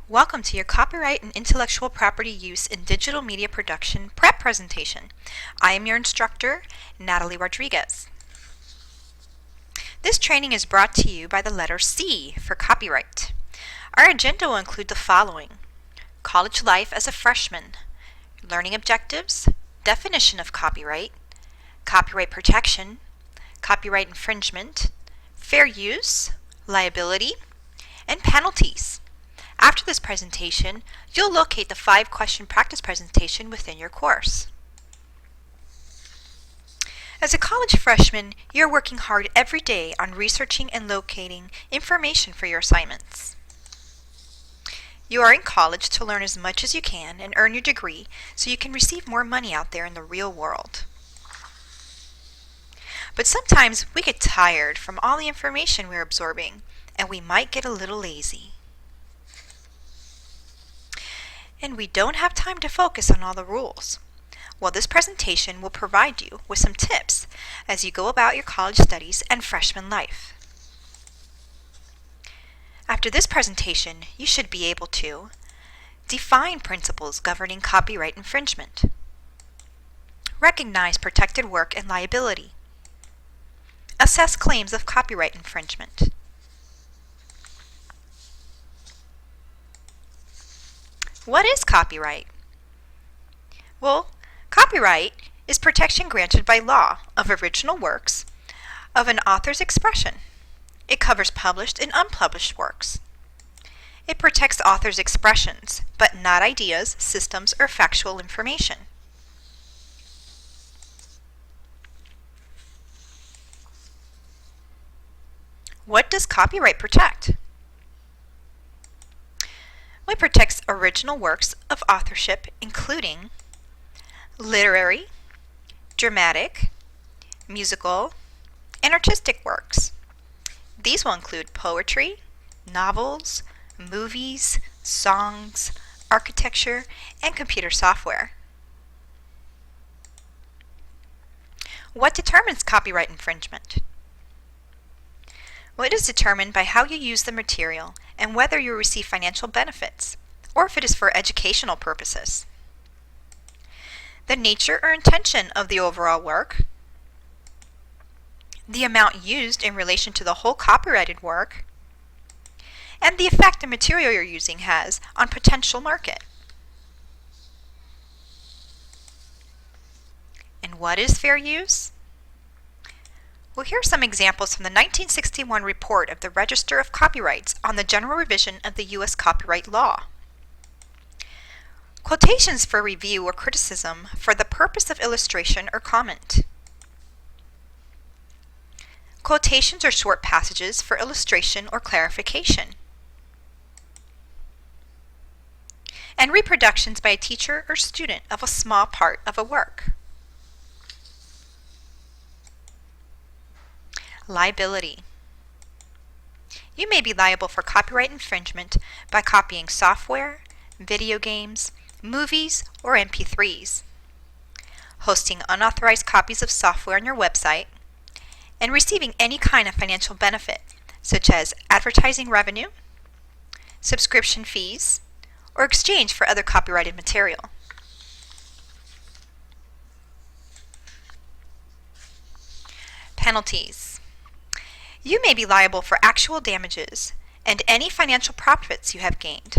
Welcome to your Copyright and Intellectual Property Use in Digital Media Production prep presentation. I am your instructor, Natalie Rodriguez. This training is brought to you by the letter C for copyright. Our agenda will include the following: college life as a freshman, learning objectives, definition of copyright protection, copyright infringement, fair use, liability, and penalties. After this presentation, you'll locate the 5-question practice presentation within your course. As a college freshman, you're working hard every day on researching and locating information for your assignments. You are in college to learn as much as you can and earn your degree so you can receive more money out there in the real world. But sometimes we get tired from all the information we're absorbing, and we might get a little lazy. And we don't have time to focus on all the rules. Well, this presentation will provide you with some tips as you go about your college studies and freshman life. After this presentation, you should be able to define principles governing copyright infringement, recognize protected work and liability, assess claims of copyright infringement, what is copyright? Well, copyright is protection granted by law of original works of an author's expression. It covers published and unpublished works. It protects authors' expressions, but not ideas, systems, or factual information. What does copyright protect? It protects original works of authorship, including literary, dramatic, musical, and artistic works. These will include poetry, novels, movies, songs, architecture, and computer software. What determines copyright infringement? Well, it is determined by how you use the material and whether you receive financial benefits, or if it is for educational purposes. The nature or intention of the overall work, the amount used in relation to the whole copyrighted work, and the effect the material you're using has on potential market. And what is fair use? Well, here are some examples from the 1961 report of the Register of Copyrights on the General Revision of the U.S. Copyright Law. Quotations for review or criticism for the purpose of illustration or comment. Quotations are short passages for illustration or clarification. And reproductions by a teacher or student of a small part of a work. Liability. You may be liable for copyright infringement by copying software, video games, movies, or MP3s, hosting unauthorized copies of software on your website, and receiving any kind of financial benefit, such as advertising revenue, subscription fees, or exchange for other copyrighted material. Penalties. You may be liable for actual damages and any financial profits you have gained.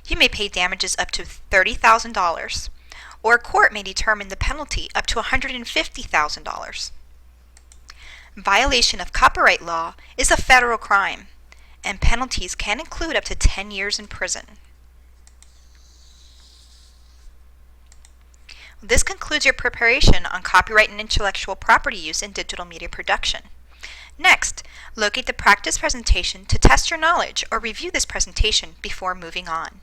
You may pay damages up to $30,000, or a court may determine the penalty up to $150,000. Violation of copyright law is a federal crime, and penalties can include up to 10 years in prison. This concludes your preparation on copyright and intellectual property use in digital media production. Next, locate the practice presentation to test your knowledge or review this presentation before moving on.